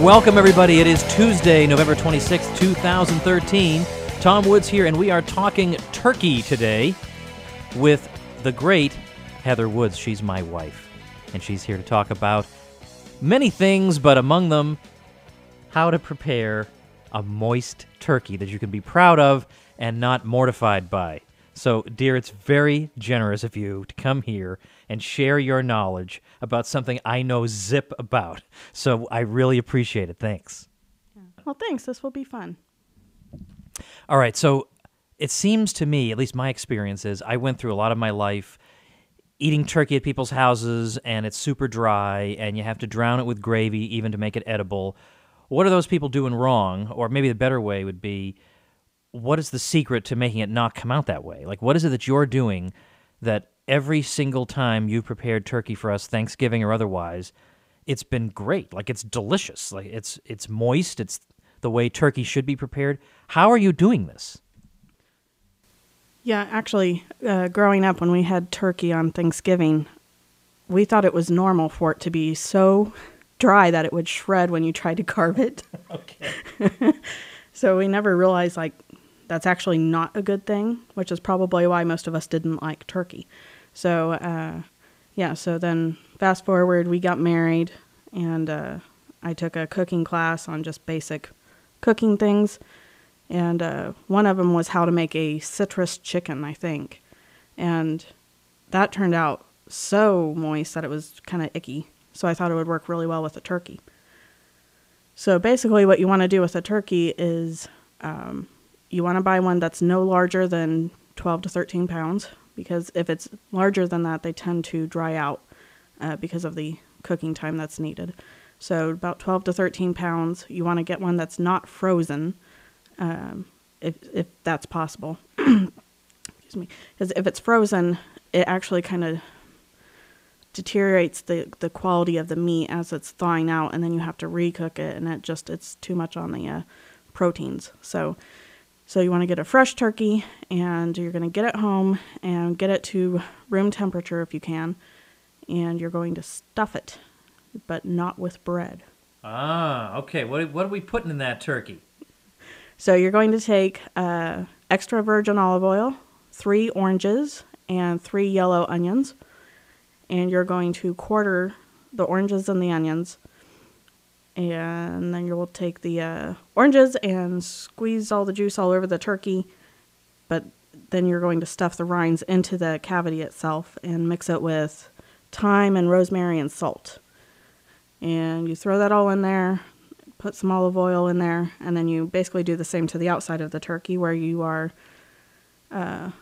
Welcome, everybody. It is Tuesday, November 26th, 2013. Tom Woods here, and we are talking turkey today with the great Heather Woods. She's my wife, and she's here to talk about many things, but among them, how to prepare a moist turkey that you can be proud of and not mortified by. So, dear, it's very generous of you to come here and share your knowledge about something I know zip about. So I really appreciate it. Thanks. Well, thanks. This will be fun. All right. So it seems to me, at least my experience is, I went through a lot of my life eating turkey at people's houses, and it's super dry, and you have to drown it with gravy even to make it edible. What are those people doing wrong? Or maybe the better way would be, what is the secret to making it not come out that way? Like, what is it that you're doing that every single time you've prepared turkey for us, Thanksgiving or otherwise, it's been great? Like, it's delicious. Like, it's moist. It's the way turkey should be prepared. How are you doing this? Yeah, actually, growing up when we had turkey on Thanksgiving, we thought it was normal for it to be so dry that it would shred when you tried to carve it. Okay. So we never realized, like, that's actually not a good thing, which is probably why most of us didn't like turkey. So, so then fast forward, we got married, and I took a cooking class on just basic cooking things. And one of them was how to make a citrus chicken, I think. And that turned out so moist that it was kind of icky. So I thought it would work really well with the turkey. So basically what you want to do with a turkey is you want to buy one that's no larger than 12 to 13 pounds, because if it's larger than that, they tend to dry out because of the cooking time that's needed. So about 12 to 13 pounds. You want to get one that's not frozen, if that's possible. Excuse me. Because if it's frozen, it actually kind of deteriorates the quality of the meat as it's thawing out, and then you have to recook it, and it's too much on the proteins. So you want to get a fresh turkey, and you're going to get it home and get it to room temperature if you can, and you're going to stuff it, but not with bread. Ah, okay. What are we putting in that turkey? So you're going to take extra virgin olive oil, 3 oranges, and 3 yellow onions, and you're going to quarter the oranges and the onions. And then you will take the oranges and squeeze all the juice all over the turkey. But then you're going to stuff the rinds into the cavity itself and mix it with thyme and rosemary and salt. And you throw that all in there, put some olive oil in there, and then you basically do the same to the outside of the turkey where you are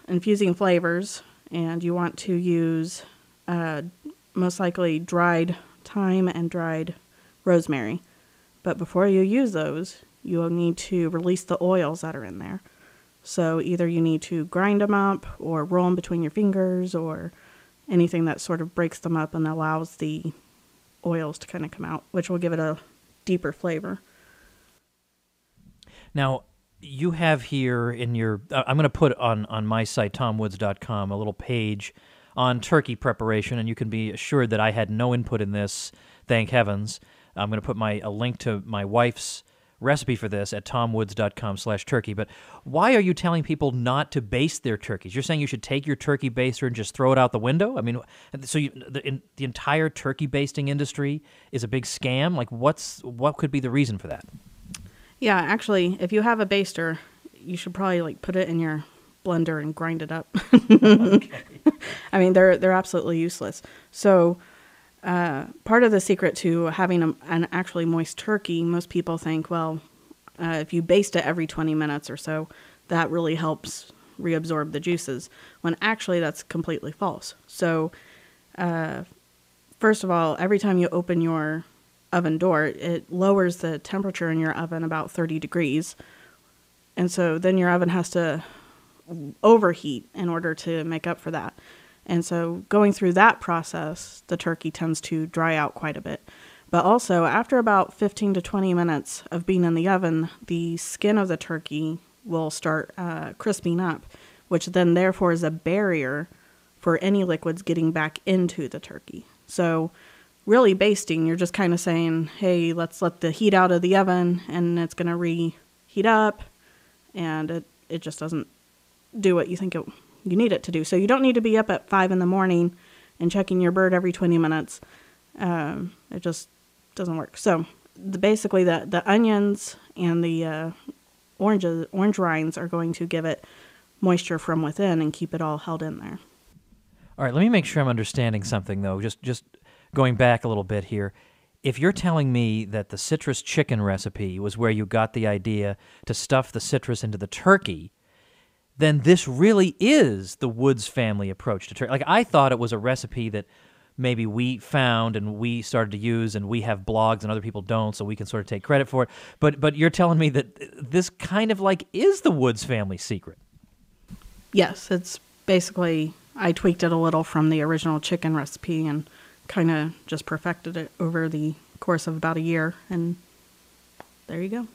infusing flavors. And you want to use most likely dried thyme and dried rosemary. But before you use those, you'll need to release the oils that are in there. So either you need to grind them up or roll them between your fingers or anything that sort of breaks them up and allows the oils to kind of come out, which will give it a deeper flavor. Now, you have here in your, I'm going to put on my site, tomwoods.com, a little page on turkey preparation, and you can be assured that I had no input in this, thank heavens. I'm going to put a link to my wife's recipe for this at tomwoods.com/turkey. But why are you telling people not to baste their turkeys? You're saying you should take your turkey baster and just throw it out the window? I mean, so the entire turkey basting industry is a big scam? Like, what could be the reason for that? Yeah, actually, if you have a baster, you should probably put it in your blender and grind it up. Okay. I mean, they're absolutely useless. So part of the secret to having an actually moist turkey, most people think, well, if you baste it every 20 minutes or so, that really helps reabsorb the juices, when actually that's completely false. So first of all, every time you open your oven door, it lowers the temperature in your oven about 30 degrees. And so then your oven has to overheat in order to make up for that. And so going through that process, the turkey tends to dry out quite a bit. But also, after about 15 to 20 minutes of being in the oven, the skin of the turkey will start crisping up, which then therefore is a barrier for any liquids getting back into the turkey. So really basting. You're just kind of saying, hey, let's let the heat out of the oven, and it's going to reheat up, and it just doesn't do what you think you need it to do. So you don't need to be up at 5 in the morning and checking your bird every 20 minutes. It just doesn't work. So basically the onions and the orange rinds are going to give it moisture from within and keep it all held in there. All right, let me make sure I'm understanding something, though. Just going back a little bit here. If you're telling me that the citrus chicken recipe was where you got the idea to stuff the citrus into the turkey, then this really is the Woods family approach to turkey. Like, I thought it was a recipe that maybe we found and we started to use, and we have blogs and other people don't, so we can sort of take credit for it. But you're telling me that this kind of like is the Woods family secret. Yes, it's basically, I tweaked it a little from the original chicken recipe and kind of just perfected it over the course of about a year, and there you go.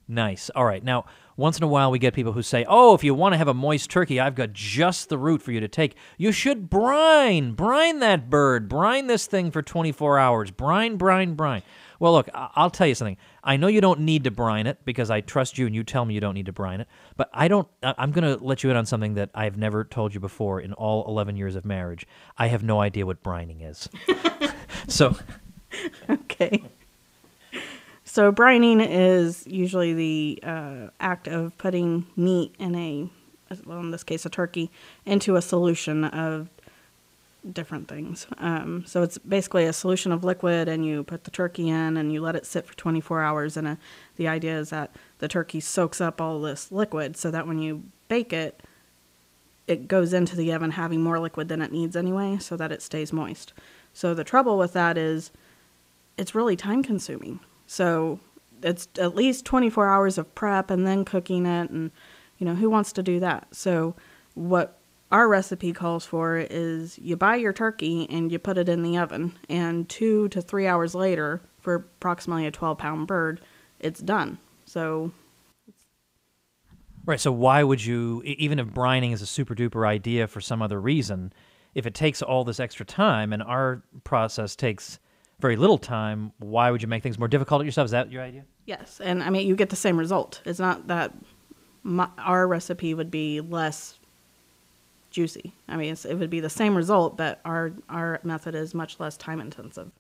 Nice. All right. Now, once in a while we get people who say, oh, if you want to have a moist turkey, I've got just the route for you to take. You should brine that bird. Brine this thing for 24 hours. Brine. Well, look, I'll tell you something. I know you don't need to brine it because I trust you and you tell me you don't need to brine it, but I'm going to let you in on something that I've never told you before in all 11 years of marriage. I have no idea what brining is. So. Okay. So brining is usually the act of putting meat in in this case a turkey, into a solution of different things. So it's basically a solution of liquid, and you put the turkey in and you let it sit for 24 hours. And the idea is that the turkey soaks up all this liquid so that when you bake it, it goes into the oven having more liquid than it needs anyway, so that it stays moist. So the trouble with that is it's really time consuming. So it's at least 24 hours of prep and then cooking it, and who wants to do that? So what our recipe calls for is you buy your turkey and you put it in the oven, and 2 to 3 hours later, for approximately a 12-pound bird, it's done. So Right, so why would you, even if brining is a super duper idea for some other reason, if it takes all this extra time and our process takes very little time, why would you make things more difficult on yourself? Is that your idea? Yes, and I mean, you get the same result. It's not that our recipe would be less juicy. I mean, it would be the same result, but our method is much less time intensive.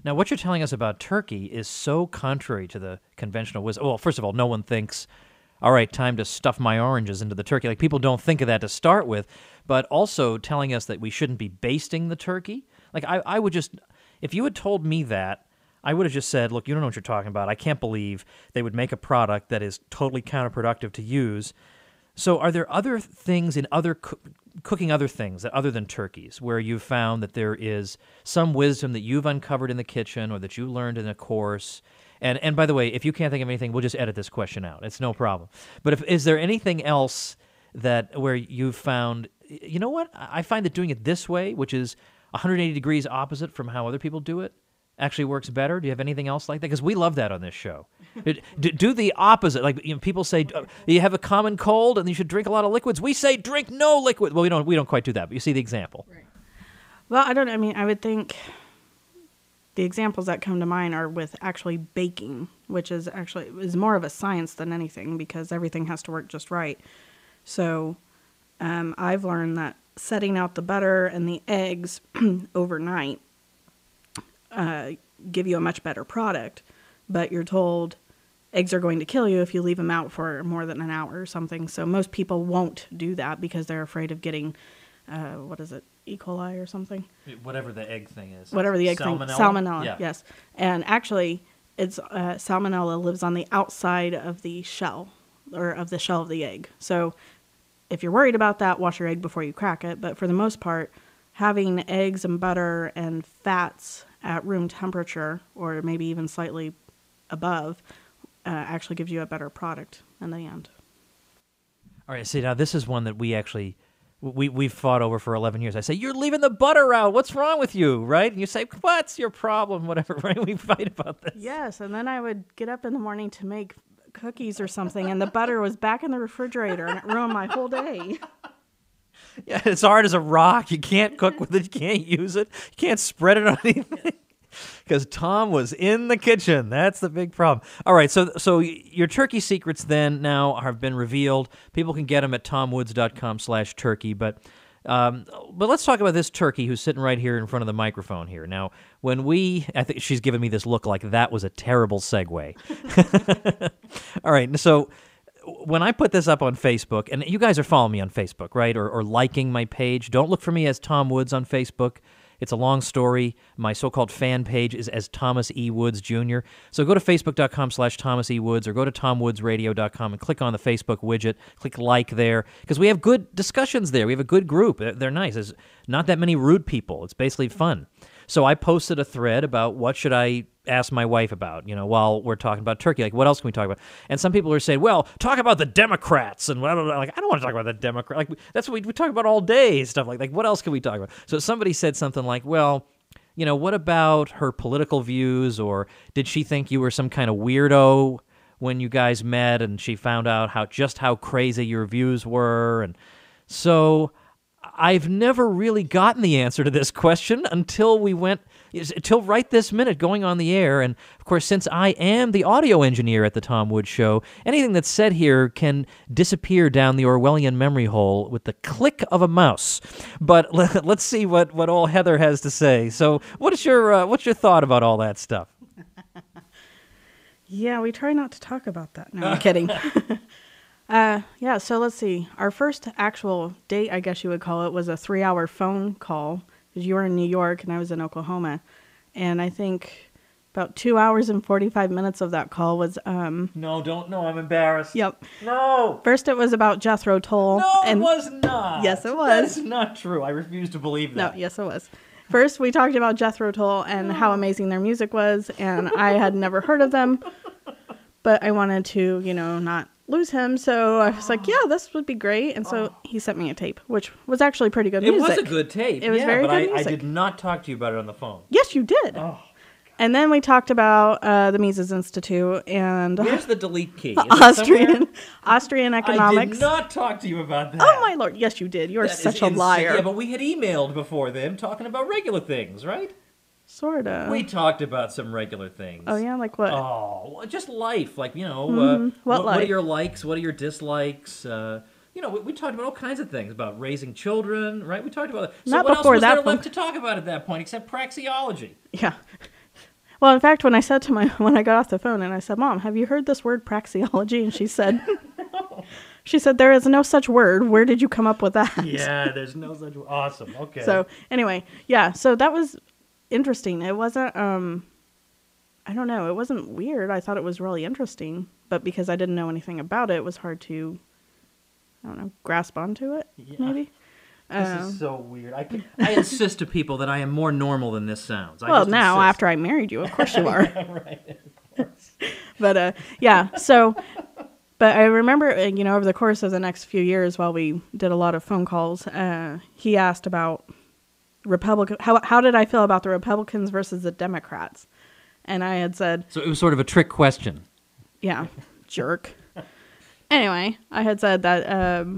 Now, what you're telling us about turkey is so contrary to the conventional wisdom. Well, first of all, no one thinks, all right, time to stuff my oranges into the turkey. Like, people don't think of that to start with, but also telling us that we shouldn't be basting the turkey. Like, I would just... If you had told me that, I would have just said, look, you don't know what you're talking about. I can't believe they would make a product that is totally counterproductive to use. So are there other things in other cooking other things other than turkeys where you've found that there is some wisdom that you've uncovered in the kitchen or that you learned in a course? And by the way, if you can't think of anything, we'll just edit this question out. It's no problem. But is there anything else where you've found, you know what, I find that doing it this way, which is 180 degrees opposite from how other people do it, actually works better? Do you have anything else like that? Because we love that on this show. Do the opposite. Like, people say you have a common cold and you should drink a lot of liquids. We say drink no liquid. Well, we don't quite do that, but you see the example. Right. Well, I would think the examples that come to mind are with actually baking, which is more of a science than anything because everything has to work just right. So I've learned that setting out the butter and the eggs overnight give you a much better product, but you're told eggs are going to kill you if you leave them out for more than an hour or something. So most people won't do that because they're afraid of getting, E. coli or something? Whatever the egg thing is. Whatever the egg thing. Salmonella, yeah. Yes. And actually, it's salmonella lives on the outside of the shell, or of the shell of the egg. So if you're worried about that, wash your egg before you crack it. But for the most part, having eggs and butter and fats at room temperature, or maybe even slightly above, actually gives you a better product in the end. All right, see, now this is one that we've fought over for 11 years. I say, you're leaving the butter out. What's wrong with you, right? And you say, what's your problem, whatever, right? We fight about this. Yes, and then I would get up in the morning to make cookies or something, and the butter was back in the refrigerator, and it ruined my whole day. Yeah, it's hard as a rock. You can't cook with it. You can't use it. You can't spread it on anything. Because Tom was in the kitchen. That's the big problem. All right, so your turkey secrets then now have been revealed. People can get them at tomwoods.com/turkey. But let's talk about this turkey who's sitting right here in front of the microphone here. Now, I think she's giving me this look like that was a terrible segue. All right, so when I put this up on Facebook, and you guys are following me on Facebook, right, or liking my page, don't look for me as Tom Woods on Facebook. It's a long story. My so-called fan page is as Thomas E. Woods Jr. So go to facebook.com/Thomas E. Woods or go to tomwoodsradio.com and click on the Facebook widget. Click like there because we have good discussions there. We have a good group. They're nice. There's not that many rude people. It's basically fun. So I posted a thread about what should I ask my wife about, while we're talking about turkey. Like, what else can we talk about? And some people are saying, well, talk about the Democrats. And I don't want to talk about the Democrats. Like, that's what we talk about all day, stuff like what else can we talk about? So somebody said something like, well, what about her political views? Or did she think you were some kind of weirdo when you guys met and she found out how crazy your views were? And so I've never really gotten the answer to this question until right this minute going on the air. And of course, since I am the audio engineer at the Tom Woods Show, anything that's said here can disappear down the Orwellian memory hole with the click of a mouse. But let's see what old Heather has to say. So what's your thought about all that stuff? Yeah, we try not to talk about that. No, I'm kidding. Yeah, so let's see. Our first actual date, I guess you would call it, was a 3-hour phone call. Because you were in New York and I was in Oklahoma. And I think about 2 hours and 45 minutes of that call was... No, don't. No, I'm embarrassed. Yep. No. First it was about Jethro Tull. No, it was not. Yes, it was. That's not true. I refuse to believe that. No, yes, it was. First, we talked about Jethro Tull and how amazing their music was. And I had never heard of them. But I wanted to, not lose him. So I was like, yeah, this would be great. And so he sent me a tape, which was actually pretty good music. It was a good tape. It was very good music. I did not talk to you about it on the phone. Yes, you did. Oh. And then we talked about the Mises Institute and... Where's the delete key? Austrian economics. I did not talk to you about that. Oh, my Lord. Yes, you did. You're such a liar. Yeah, but we had emailed before then talking about regular things, right? Sort of. We talked about some regular things. Oh, yeah? Like what? Oh, just life. Like, what are your likes? What are your dislikes? We talked about all kinds of things, about raising children, right? We talked about that. So Not what before else was that there left to talk about at that point except praxeology? Yeah. Well, in fact, when I got off the phone and I said, Mom, have you heard this word praxeology? And she said, no. She said, there is no such word. Where did you come up with that? Yeah, there's no such word. Awesome. Okay. So anyway, yeah, so that was interesting. It wasn't, I don't know, it wasn't weird. I thought it was really interesting, but because I didn't know anything about it, it was hard to, I don't know, grasp onto it, maybe. This is so weird. I insist to people that I am more normal than this sounds. Well, now, after I married you, of course you are. Yeah, right, of course. But, yeah, so, but I remember, over the course of the next few years while we did a lot of phone calls, he asked about how did I feel about the Republicans versus the Democrats? And I had said... So it was sort of a trick question. Yeah, jerk. Anyway, I had said that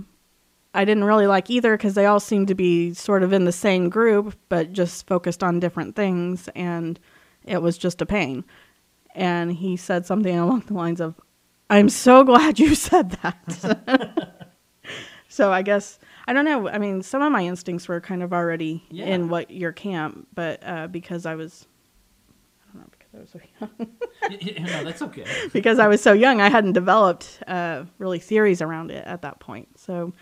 I didn't really like either because they all seemed to be sort of in the same group, but just focused on different things, and it was just a pain. And he said something along the lines of, I'm so glad you said that. So I guess... I don't know. I mean, some of my instincts were kind of already in your camp, but because I was so young. No, that's okay. Because I was so young, I hadn't developed really theories around it at that point. So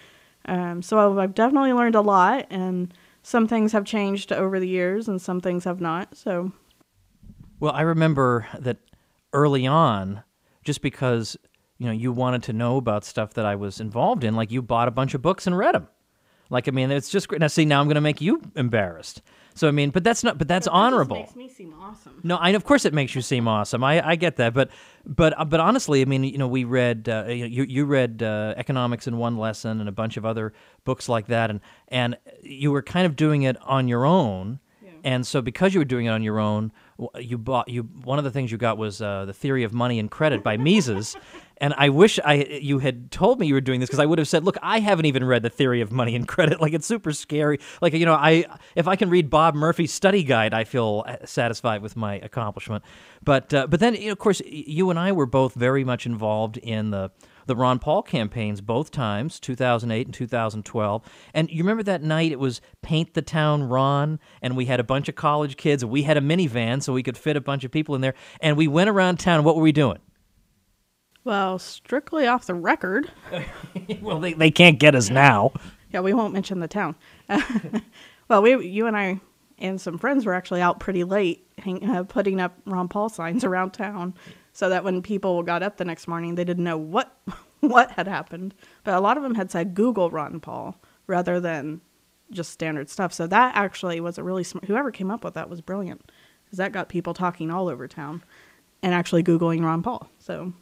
I've definitely learned a lot, and some things have changed over the years, and some things have not. So, well, I remember that early on, just because you wanted to know about stuff that I was involved in, like you bought a bunch of books and read them. Like, I mean, it's just great. Now, see, now I'm going to make you embarrassed. So, I mean, but that's honorable. That makes me seem awesome. No, of course it makes you seem awesome. I get that. But honestly, I mean, we read, you read Economics in One Lesson and a bunch of other books like that. And you were kind of doing it on your own. Yeah. And so because you were doing it on your own, one of the things you got was The Theory of Money and Credit by Mises. And I wish you had told me you were doing this, because I would have said, look, I haven't even read The Theory of Money and Credit. Like, it's super scary. Like, if I can read Bob Murphy's study guide, I feel satisfied with my accomplishment. But then, of course, you and I were both very much involved in the Ron Paul campaigns both times, 2008 and 2012. And you remember that night it was Paint the Town Ron, and we had a bunch of college kids, and we had a minivan so we could fit a bunch of people in there, and we went around town. What were we doing? Well, strictly off the record. Well, they can't get us now. Yeah, we won't mention the town. Well, you and I and some friends were actually out pretty late putting up Ron Paul signs around town, so that when people got up the next morning, they didn't know what had happened. But a lot of them had said Google Ron Paul rather than just standard stuff. So that actually was a really smart. Whoever came up with that was brilliant, because that got people talking all over town and actually Googling Ron Paul. So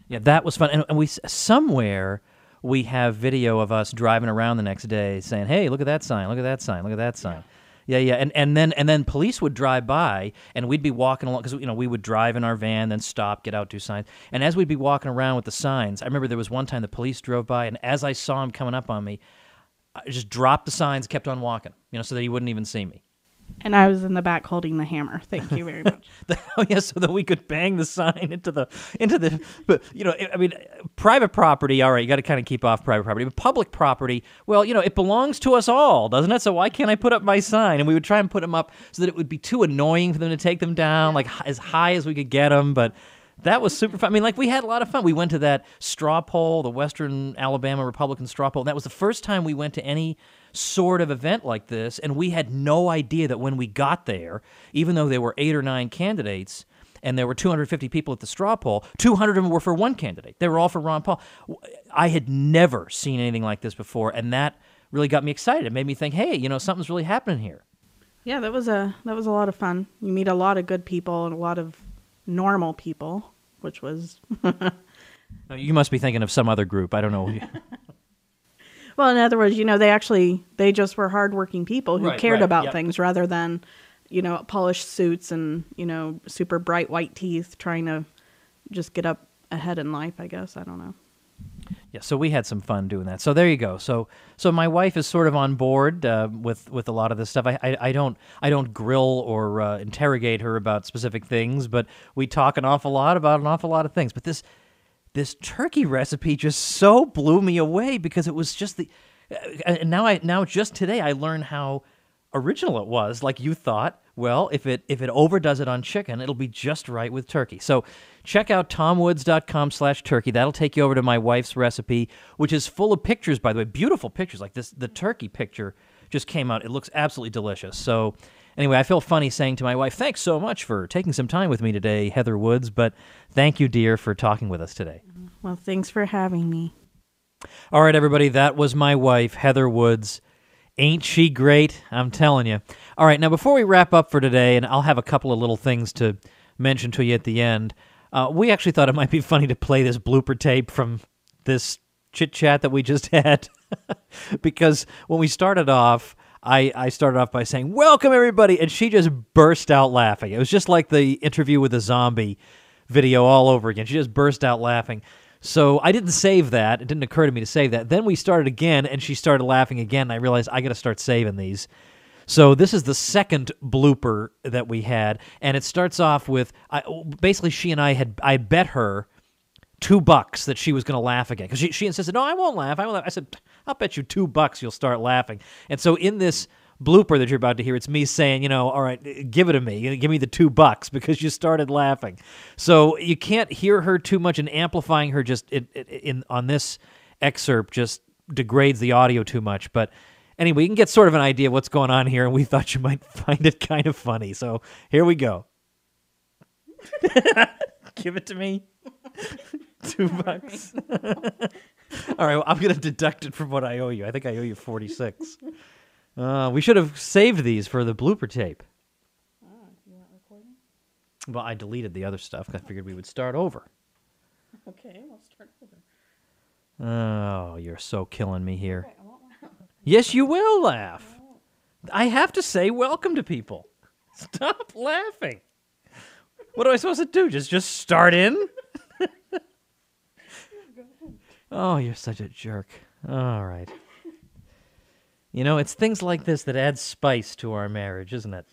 yeah, that was fun. And we somewhere we have video of us driving around the next day saying, "Hey, look at that sign! Look at that sign! Look at that sign!" Yeah. And then police would drive by, and we'd be walking along, because we would drive in our van, then stop, get out, do signs. And as we'd be walking around with the signs, I remember there was one time the police drove by, and as I saw him coming up on me, I just dropped the signs, kept on walking, so that he wouldn't even see me. And I was in the back holding the hammer. Thank you very much. Oh yeah, so that we could bang the sign into the. But I mean, private property. All right, you got to kind of keep off private property. But public property, well, it belongs to us all, doesn't it? So why can't I put up my sign? And we would try and put them up so that it would be too annoying for them to take them down, like as high as we could get them. But that was super fun. I mean, like, we had a lot of fun. We went to that straw poll, the Western Alabama Republican straw poll. And that was the first time we went to any sort of event like this, and we had no idea that when we got there, even though there were 8 or 9 candidates and there were 250 people at the straw poll, 200 of them were for one candidate. They were all for Ron Paul. I had never seen anything like this before, and that really got me excited. It made me think, hey, something's really happening here. Yeah, that was a lot of fun. You meet a lot of good people and a lot of normal people, which was No, you must be thinking of some other group. I don't know. Well, in other words, they just were hardworking people who cared about things rather than, polished suits and, super bright white teeth trying to just get up ahead in life, I guess. I don't know. Yeah, so we had some fun doing that. So there you go. So my wife is sort of on board with a lot of this stuff. I don't grill or interrogate her about specific things, but we talk an awful lot about an awful lot of things. But this turkey recipe just so blew me away, because it was just and now just today I learned how original it was. Like, you thought, well, if it overdoes it on chicken, it'll be just right with turkey. So check out tomwoods.com/turkey. That'll take you over to my wife's recipe, which is full of pictures, by the way, beautiful pictures. Like the turkey picture just came out. It looks absolutely delicious. So anyway, I feel funny saying to my wife, thanks so much for taking some time with me today, Heather Woods, but thank you, dear, for talking with us today. Well, thanks for having me. All right, everybody, that was my wife, Heather Woods. Ain't she great? I'm telling you. All right, now before we wrap up for today, and I'll have a couple of little things to mention to you at the end, we actually thought it might be funny to play this blooper tape from this chit-chat that we just had, because when we started off, I started off by saying, welcome, everybody, and she just burst out laughing. It was just like the interview with the zombie video all over again. She just burst out laughing. So I didn't save that. It didn't occur to me to save that. Then we started again, and she started laughing again, and I realized I got to start saving these. So this is the second blooper that we had, and it starts off with, basically she and I bet her $2 that she was going to laugh again, because she insisted, no, I won't laugh. I said, I'll bet you $2 you'll start laughing. And so in this blooper that you're about to hear, it's me saying, all right, give it to me. Give me the $2 because you started laughing. So you can't hear her too much, and amplifying her just on this excerpt just degrades the audio too much. But anyway, you can get sort of an idea of what's going on here, and we thought you might find it kind of funny. So here we go. Give it to me. $2. All right, well, I'm going to deduct it from what I owe you. I think I owe you 46. We should have saved these for the blooper tape. You weren't recording? Well, I deleted the other stuff. I figured we would start over. Okay, we'll start over. Oh, you're so killing me here. Okay, I won't laugh. Yes, you will laugh. I have to say welcome to people. Stop laughing. What am I supposed to do? Just start in? Oh, you're such a jerk. All right. You know, it's things like this that add spice to our marriage, isn't it?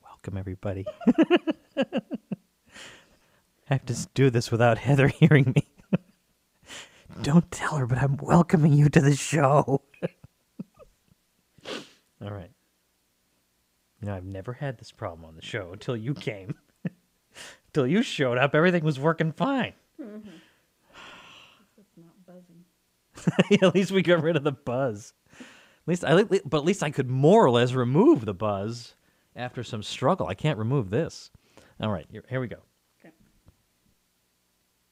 Welcome, everybody. I have to do this without Heather hearing me. Don't tell her, but I'm welcoming you to the show. All right. You know, I've never had this problem on the show until you came. Until you showed up, everything was working fine. Mm-hmm. It's not buzzing. At least we got rid of the buzz. But at least I could more or less remove the buzz after some struggle. I can't remove this. All right, here we go. Okay.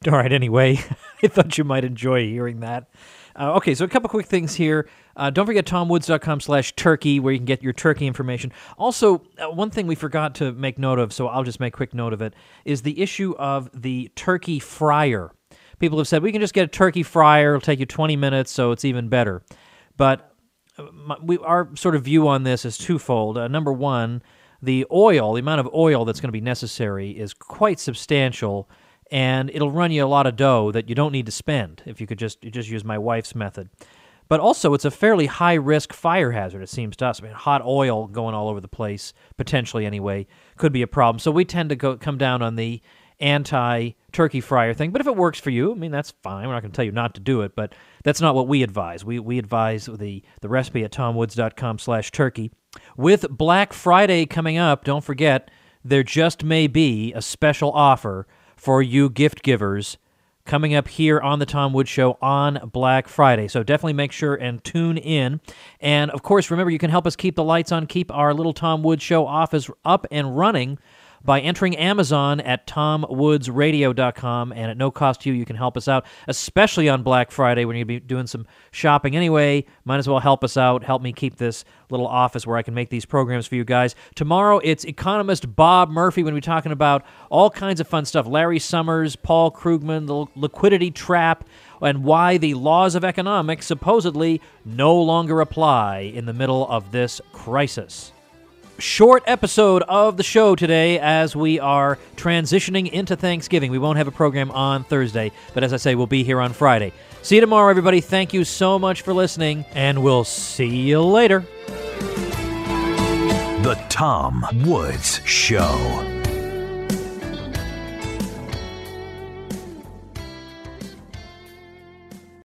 All right, anyway, I thought you might enjoy hearing that. Okay, so a couple quick things here. Don't forget tomwoods.com/turkey, where you can get your turkey information. Also, one thing we forgot to make note of, so I'll just make quick note of it, is the issue of the turkey fryer. People have said, we can just get a turkey fryer. It'll take you 20 minutes, so it's even better. But our sort of view on this is twofold. Number one, the amount of oil that's going to be necessary is quite substantial, and it'll run you a lot of dough that you don't need to spend if you just use my wife's method. But also, it's a fairly high-risk fire hazard, it seems to us. I mean, hot oil going all over the place, potentially anyway, could be a problem. So we tend to come down on the anti-turkey fryer thing. But if it works for you, I mean, that's fine. We're not going to tell you not to do it, but that's not what we advise. We advise the recipe at tomwoods.com/turkey. With Black Friday coming up, don't forget, there just may be a special offer for you gift givers coming up here on the Tom Woods Show on Black Friday. So definitely make sure and tune in. And, of course, remember, you can help us keep the lights on, keep our little Tom Woods Show office up and running by entering Amazon at tomwoodsradio.com, and at no cost to you, you can help us out, especially on Black Friday when you'll be doing some shopping anyway. Might as well help us out, help me keep this little office where I can make these programs for you guys. Tomorrow, it's economist Bob Murphy when we're talking about all kinds of fun stuff. Larry Summers, Paul Krugman, the liquidity trap, and why the laws of economics supposedly no longer apply in the middle of this crisis. Short episode of the show today as we are transitioning into Thanksgiving. We won't have a program on Thursday, but as I say, we'll be here on Friday. See you tomorrow, everybody. Thank you so much for listening, and we'll see you later. The Tom Woods Show.